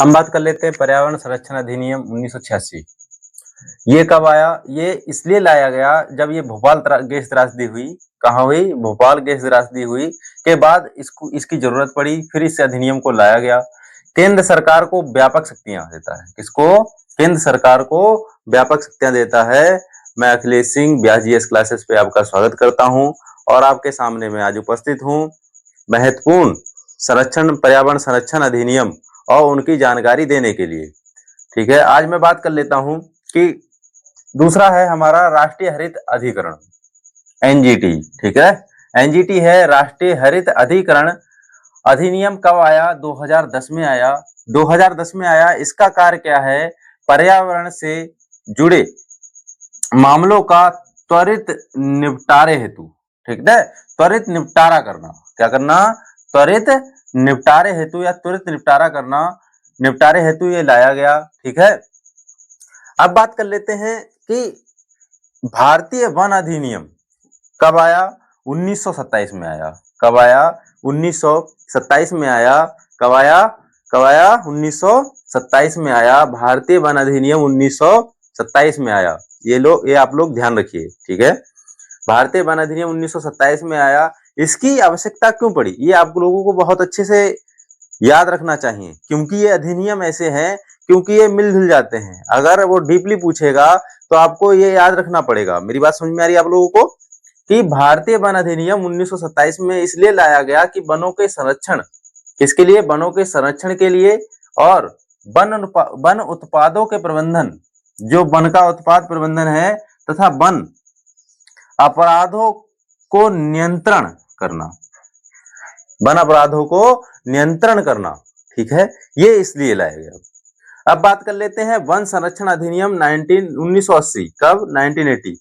हम बात कर लेते हैं पर्यावरण संरक्षण अधिनियम 1986। ये कब आया? ये इसलिए लाया गया जब ये भोपाल गैस त्रासदी हुई। कहाँ हुई? भोपाल गैस त्रासदी हुई के बाद इसकी जरूरत पड़ी, फिर इस अधिनियम को लाया गया। केंद्र सरकार को व्यापक शक्तियां देता है। किसको? केंद्र सरकार को व्यापक शक्तियां देता है। मैं अखिलेश सिंह ब्यास जीएस क्लासेस पे आपका स्वागत करता हूं और आपके सामने मैं आज उपस्थित हूं महत्वपूर्ण पर्यावरण संरक्षण अधिनियम और उनकी जानकारी देने के लिए। ठीक है, आज मैं बात कर लेता हूं कि दूसरा है हमारा राष्ट्रीय हरित अधिकरण, एनजीटी। ठीक है, एनजीटी है राष्ट्रीय हरित अधिकरण अधिनियम। कब आया? 2010 में आया। 2010 में आया। इसका कार्य क्या है? पर्यावरण से जुड़े मामलों का त्वरित निपटारे हेतु, ठीक है, त्वरित निपटारा करना। क्या करना? त्वरित निपटारे हेतु या त्वरित निपटारा करना, निपटारे हेतु ये लाया गया। ठीक है, अब बात कर लेते हैं कि भारतीय वन अधिनियम कब आया? 1927 में आया। कब आया? 1927 में आया। कब आया? 1927 में आया। भारतीय वन अधिनियम 1927 में आया। ये आप लोग ध्यान रखिए। ठीक है, भारतीय वन अधिनियम 1927 में आया। इसकी आवश्यकता क्यों पड़ी? ये आप लोगों को बहुत अच्छे से याद रखना चाहिए, क्योंकि ये अधिनियम ऐसे हैं, क्योंकि ये मिलजुल जाते हैं। अगर वो डीपली पूछेगा तो आपको ये याद रखना पड़ेगा। मेरी बात समझ में आ रही है आप लोगों को? कि भारतीय वन अधिनियम 1927 में इसलिए लाया गया कि वनों के संरक्षण, किसके लिए? वनों के संरक्षण के लिए, और वन उत्पादों के प्रबंधन, जो वन का उत्पाद प्रबंधन है, तथा वन अपराधों को नियंत्रण करना, वन अपराधों को नियंत्रण करना। ठीक है, ये इसलिए लाया गया। अब बात कर लेते हैं वन संरक्षण अधिनियम 1980। कब? 1980।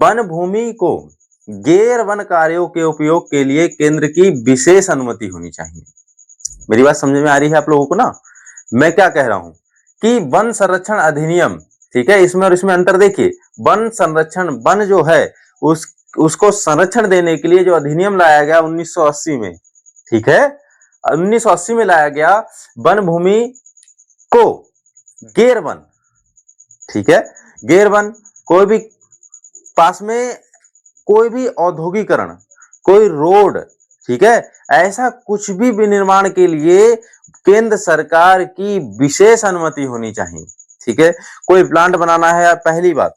वन भूमि को गैर वन कार्यों के उपयोग के लिए केंद्र की विशेष अनुमति होनी चाहिए। मेरी बात समझ में आ रही है आप लोगों को ना? मैं क्या कह रहा हूं कि वन संरक्षण अधिनियम, ठीक है, इसमें और इसमें अंतर देखिए। वन संरक्षण, वन जो है उसको संरक्षण देने के लिए जो अधिनियम लाया गया 1980 में, ठीक है, 1980 में लाया गया, वन भूमि को गैर वन, ठीक है, गैर वन, कोई भी पास में कोई भी औद्योगिकरण, कोई रोड, ठीक है, ऐसा कुछ भी विनिर्माण के लिए केंद्र सरकार की विशेष अनुमति होनी चाहिए। ठीक है, कोई प्लांट बनाना है, पहली बात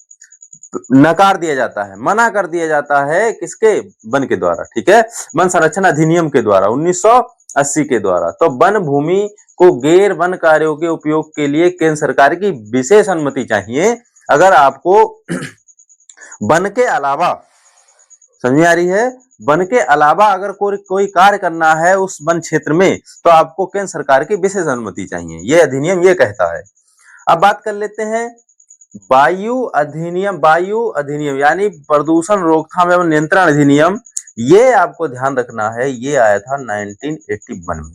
नकार दिया जाता है, मना कर दिया जाता है, किसके? वन के द्वारा। ठीक है, वन संरक्षण अधिनियम के द्वारा, 1980 के द्वारा। तो वन भूमि को गैर वन कार्यों के उपयोग के लिए केंद्र सरकार की विशेष अनुमति चाहिए। अगर आपको वन के अलावा, समझ में आ रही है, वन के अलावा अगर कोई कार्य करना है उस वन क्षेत्र में, तो आपको केंद्र सरकार की विशेष अनुमति चाहिए। ये अधिनियम ये कहता है। अब बात कर लेते हैं वायु अधिनियम। वायु अधिनियम यानी प्रदूषण रोकथाम एवं नियंत्रण अधिनियम, ये आपको ध्यान रखना है, ये आया था 1981 में।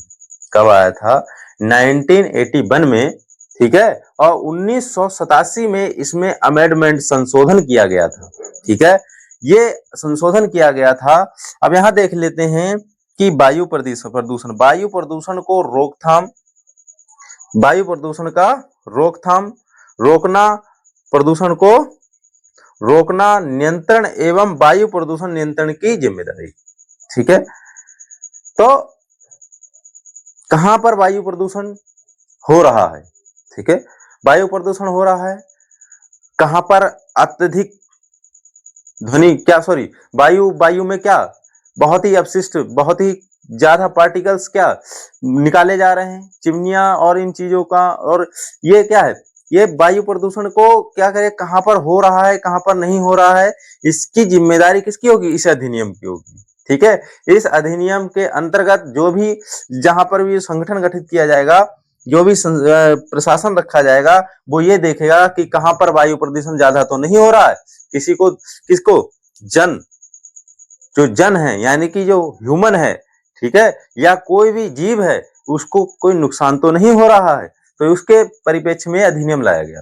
कब आया था? 1981 में। ठीक है, और 1987 में इसमें अमेंडमेंट, संशोधन किया गया था। ठीक है, ये संशोधन किया गया था। अब यहां देख लेते हैं कि वायु प्रदूषण, वायु प्रदूषण को रोकथाम, वायु प्रदूषण का रोकथाम, रोकना, प्रदूषण को रोकना, नियंत्रण एवं वायु प्रदूषण नियंत्रण की जिम्मेदारी। ठीक है, तो कहां पर वायु प्रदूषण हो रहा है? ठीक है, वायु प्रदूषण हो रहा है कहां पर? अत्यधिक ध्वनि, क्या सॉरी, वायु में क्या बहुत ही अपशिष्ट, बहुत ही ज्यादा पार्टिकल्स क्या निकाले जा रहे हैं, चिमनियां और इन चीजों का। और ये क्या है? ये वायु प्रदूषण को क्या करे, कहां पर हो रहा है, कहां पर नहीं हो रहा है, इसकी जिम्मेदारी किसकी होगी? इस अधिनियम की होगी। ठीक है, इस अधिनियम के अंतर्गत जो भी, जहां पर भी संगठन गठित किया जाएगा, जो भी प्रशासन रखा जाएगा, वो ये देखेगा कि कहां पर वायु प्रदूषण ज्यादा तो नहीं हो रहा है, किसी को, किसको? जो जन है, यानी कि जो ह्यूमन है, ठीक है, या कोई भी जीव है, उसको कोई नुकसान तो नहीं हो रहा है। तो उसके परिप्रेक्ष्य में अधिनियम लाया गया।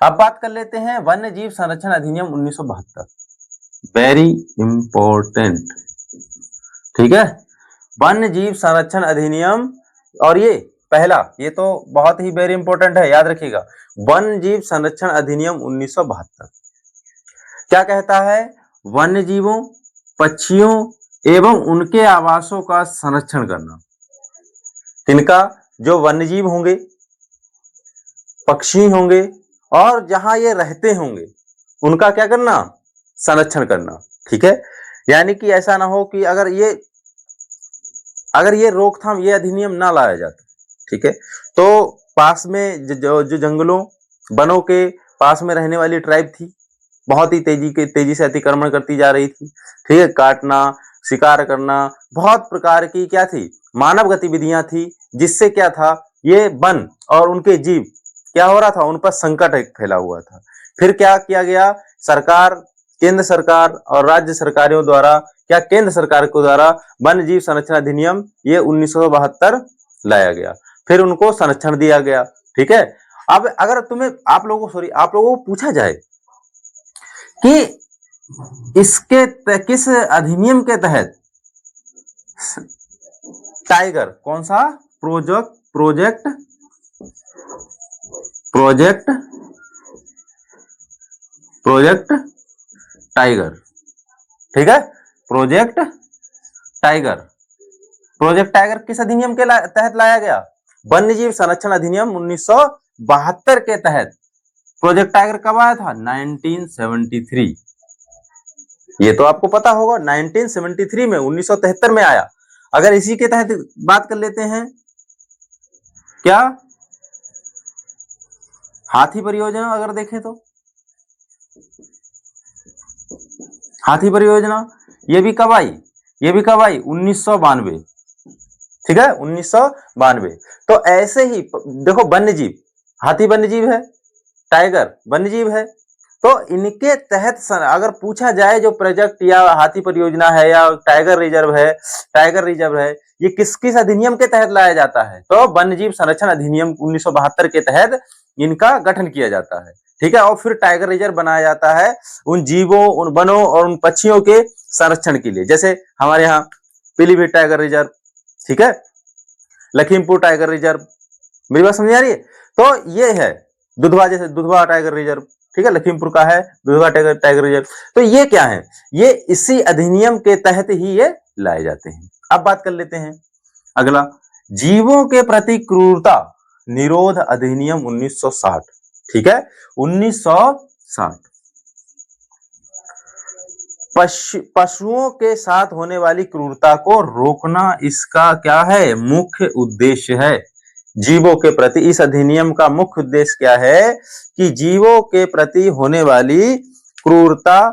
अब बात कर लेते हैं वन्य जीव संरक्षण अधिनियम 1972। Very important. ठीक है, वन्य जीव संरक्षण अधिनियम, और ये पहला, ये तो बहुत ही वेरी इंपॉर्टेंट है, याद रखिएगा, वन्य जीव संरक्षण अधिनियम 1972 क्या कहता है? वन्य जीवों, पक्षियों एवं उनके आवासों का संरक्षण करना। इनका जो वन्य जीव होंगे, पक्षी होंगे और जहां ये रहते होंगे उनका क्या करना? संरक्षण करना। ठीक है, यानी कि ऐसा ना हो कि अगर ये रोकथाम, ये अधिनियम ना लाया जाता, ठीक है, तो पास में जो जंगलों, वनों के पास में रहने वाली ट्राइब थी, बहुत ही तेजी से अतिक्रमण करती जा रही थी। ठीक है, काटना, शिकार करना, बहुत प्रकार की क्या थी? मानव गतिविधियां थी, जिससे क्या था? ये वन और उनके जीव क्या हो रहा था? उन पर संकट एक फैला हुआ था। फिर क्या किया गया? सरकार, केंद्र सरकार और राज्य सरकारों द्वारा, क्या केंद्र सरकार को द्वारा वन्य जीव संरक्षण अधिनियम ये 1972 लाया गया, फिर उनको संरक्षण दिया गया। ठीक है, अब अगर आप लोगों को पूछा जाए कि किस अधिनियम के तहत टाइगर, कौन सा? Project tiger. ठीक है, प्रोजेक्ट टाइगर किस अधिनियम के तहत लाया गया? वन्य जीव संरक्षण अधिनियम 1972 के तहत। प्रोजेक्ट टाइगर कब आया था? 1973। ये तो आपको पता होगा, 1973 में, 1973 में आया। अगर इसी के तहत बात कर लेते हैं, क्या हाथी परियोजना अगर देखें तो, हाथी परियोजना ये भी कब आई? 1992। ठीक है, 1992। तो ऐसे ही देखो, वन्य जीव, हाथी वन्य जीव है, टाइगर वन्य जीव है, तो इनके तहत अगर पूछा जाए जो प्रोजेक्ट या हाथी परियोजना है या टाइगर रिजर्व है, ये किस किस अधिनियम के तहत लाया जाता है? तो वन्य जीव संरक्षण अधिनियम 1972 के तहत इनका गठन किया जाता है। ठीक है, और फिर टाइगर रिजर्व बनाया जाता है उन जीवों, उन वनों और उन पक्षियों के संरक्षण के लिए। जैसे हमारे यहाँ पीलीभीत टाइगर रिजर्व, ठीक है, लखीमपुर टाइगर रिजर्व, मेरी बात समझ आ रही है? तो ये है दुधवा, जैसे दुधवा टाइगर रिजर्व, ठीक है, लखीमपुर का है दुधवा टाइगर रिजर्व। तो ये क्या है? ये इसी अधिनियम के तहत ही ये लाए जाते हैं। अब बात कर लेते हैं अगला, जीवों के प्रति क्रूरता निरोध अधिनियम 1960। ठीक है, 1960। पशुओं के साथ होने वाली क्रूरता को रोकना इसका क्या है? मुख्य उद्देश्य है। जीवों के प्रति इस अधिनियम का मुख्य उद्देश्य क्या है? कि जीवों के प्रति होने वाली क्रूरता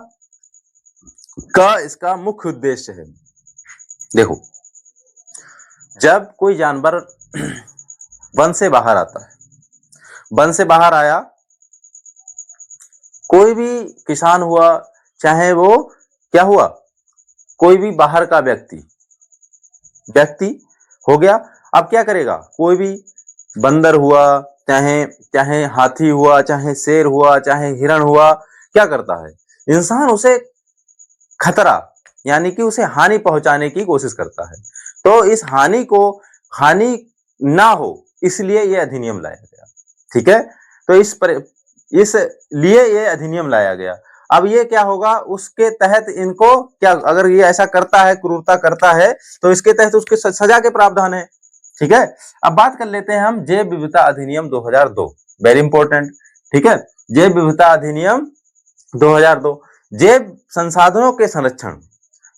का इसका मुख्य उद्देश्य है। देखो, जब कोई जानवर वन से बाहर आता है, वन से बाहर आया, कोई भी किसान हुआ, चाहे वो क्या हुआ, कोई भी बाहर का व्यक्ति हो गया, अब क्या करेगा? कोई भी बंदर हुआ, चाहे हाथी हुआ, चाहे शेर हुआ, चाहे हिरण हुआ, क्या करता है? इंसान उसे खतरा, यानी कि उसे हानि पहुंचाने की कोशिश करता है। तो इस हानि ना हो, इसलिए यह अधिनियम लाया गया। ठीक है, तो इसलिए यह अधिनियम लाया गया। अब ये क्या होगा? उसके तहत इनको क्या, अगर ये ऐसा करता है, क्रूरता करता है, तो इसके तहत उसके सजा के प्रावधान है। ठीक है, अब बात कर लेते हैं हम जैव विविधता अधिनियम 2002, वेरी इंपॉर्टेंट। ठीक है, जैव विविधता अधिनियम 2002, जैव संसाधनों के संरक्षण,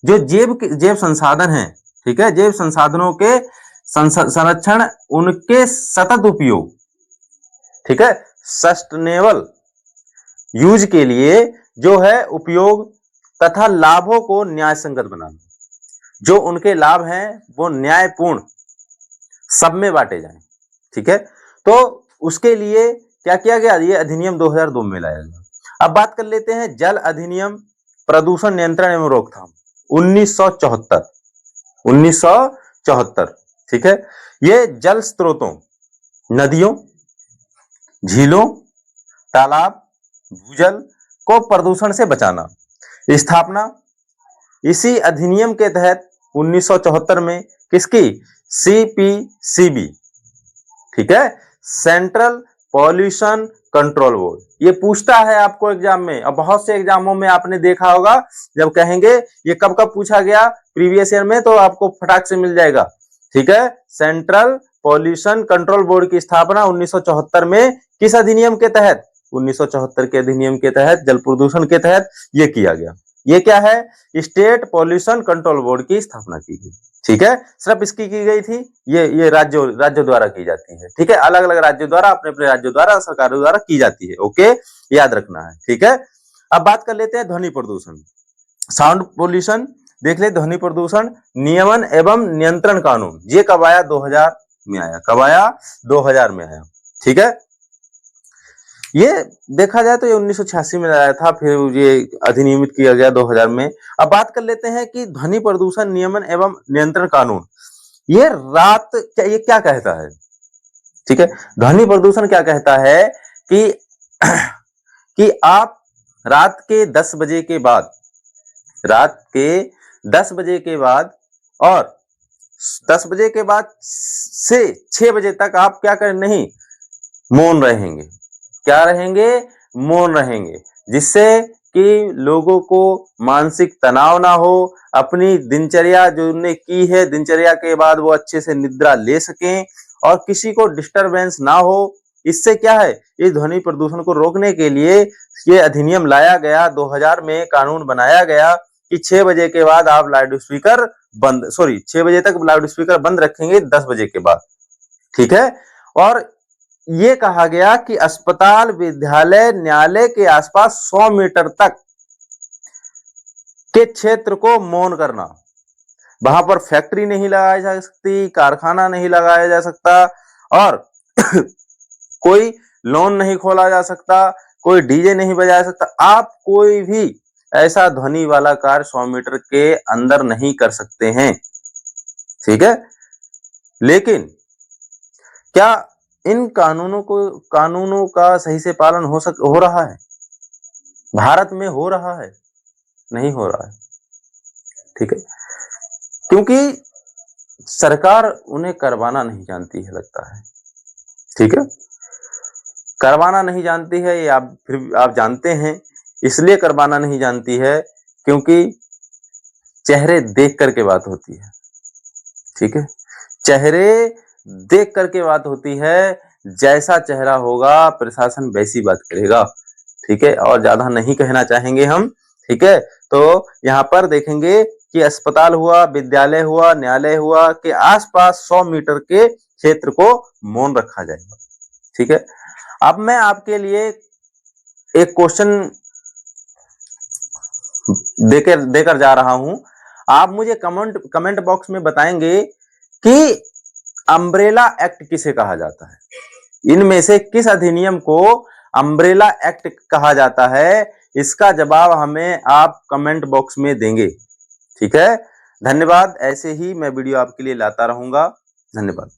जो जैव संसाधन है, ठीक है, जैव संसाधनों के संरक्षण, उनके सतत उपयोग, ठीक है, सस्टेनेबल यूज के लिए जो है उपयोग, तथा लाभों को न्याय संगत बनाना, जो उनके लाभ हैं वो न्यायपूर्ण सब में बांटे जाएं। ठीक है, तो उसके लिए क्या किया गया? ये अधिनियम 2002 में लाया गया। अब बात कर लेते हैं जल अधिनियम प्रदूषण नियंत्रण एवं रोकथाम 1974। ठीक है, ये जल स्रोतों, नदियों, झीलों, तालाब, भूजल को प्रदूषण से बचाना, स्थापना इसी अधिनियम के तहत 1974 में किसकी? CPCB, ठीक है, सेंट्रल पॉल्यूशन कंट्रोल बोर्ड। ये पूछता है आपको एग्जाम में, और बहुत से एग्जामों में आपने देखा होगा, जब कहेंगे ये कब कब पूछा गया प्रीवियस ईयर में, तो आपको फटाक से मिल जाएगा। ठीक है, सेंट्रल पॉल्यूशन कंट्रोल बोर्ड की स्थापना 1974 में किस अधिनियम के तहत? 1974 के अधिनियम के तहत, जल प्रदूषण के तहत ये किया गया। ये क्या है? स्टेट पॉल्यूशन कंट्रोल बोर्ड की स्थापना की गई। ठीक है, सिर्फ इसकी की गई थी, ये राज्यों द्वारा की जाती है। ठीक है, अलग अलग राज्यों द्वारा, अपने अपने राज्यों द्वारा, सरकारों द्वारा की जाती है। ओके, याद रखना है। ठीक है, अब बात कर लेते हैं ध्वनि प्रदूषण, साउंड पोल्यूशन। देख ले, ध्वनि प्रदूषण नियमन एवं नियंत्रण कानून, ये कब आया? 2000 में आया। कब आया? 2000 में आया। ठीक है, ये देखा जाए तो ये 1986 में आया था, फिर ये अधिनियमित किया गया 2000 में। अब बात कर लेते हैं कि ध्वनि प्रदूषण नियमन एवं नियंत्रण कानून, ये ये क्या कहता है? ठीक है, ध्वनि प्रदूषण क्या कहता है कि कि आप रात के 10 बजे के बाद, रात के 10 बजे के बाद और 10 बजे के बाद से 6 बजे तक आप क्या करें? नहीं, मौन रहेंगे। क्या रहेंगे? मौन रहेंगे, जिससे कि लोगों को मानसिक तनाव ना हो, अपनी दिनचर्या जो उन्होंने की है, दिनचर्या के बाद वो अच्छे से निद्रा ले सकें और किसी को डिस्टरबेंस ना हो। इससे क्या है, इस ध्वनि प्रदूषण को रोकने के लिए ये अधिनियम लाया गया, 2000 में कानून बनाया गया कि 6 बजे के बाद आप लाउड स्पीकर बंद, 6 बजे तक लाउड स्पीकर बंद रखेंगे, 10 बजे के बाद। ठीक है, और ये कहा गया कि अस्पताल, विद्यालय, न्यायालय के आसपास 100 मीटर तक के क्षेत्र को मौन करना। वहां पर फैक्ट्री नहीं लगाई जा सकती, कारखाना नहीं लगाया जा सकता, और कोई लॉन नहीं खोला जा सकता, कोई डीजे नहीं बजाया सकता। आप कोई भी ऐसा ध्वनि वाला कार्य 100 मीटर के अंदर नहीं कर सकते हैं। ठीक है, लेकिन क्या इन कानूनों का सही से पालन हो रहा है? भारत में हो रहा है? नहीं हो रहा है। ठीक है, क्योंकि सरकार उन्हें करवाना नहीं जानती है, लगता है। ठीक है, करवाना नहीं जानती है, ये आप जानते हैं, इसलिए करवाना नहीं जानती है क्योंकि चेहरे देख करके बात होती है। ठीक है, चेहरे देख करके बात होती है, जैसा चेहरा होगा प्रशासन वैसी बात करेगा। ठीक है, और ज्यादा नहीं कहना चाहेंगे हम। ठीक है, तो यहाँ पर देखेंगे कि अस्पताल हुआ, विद्यालय हुआ, न्यायालय हुआ के आसपास 100 मीटर के क्षेत्र को मौन रखा जाएगा। ठीक है, अब मैं आपके लिए एक क्वेश्चन देकर जा रहा हूं। आप मुझे कमेंट बॉक्स में बताएंगे कि अम्ब्रेला एक्ट किसे कहा जाता है? इनमें से किस अधिनियम को अम्ब्रेला एक्ट कहा जाता है? इसका जवाब हमें आप कमेंट बॉक्स में देंगे। ठीक है, धन्यवाद। ऐसे ही मैं वीडियो आपके लिए लाता रहूंगा। धन्यवाद।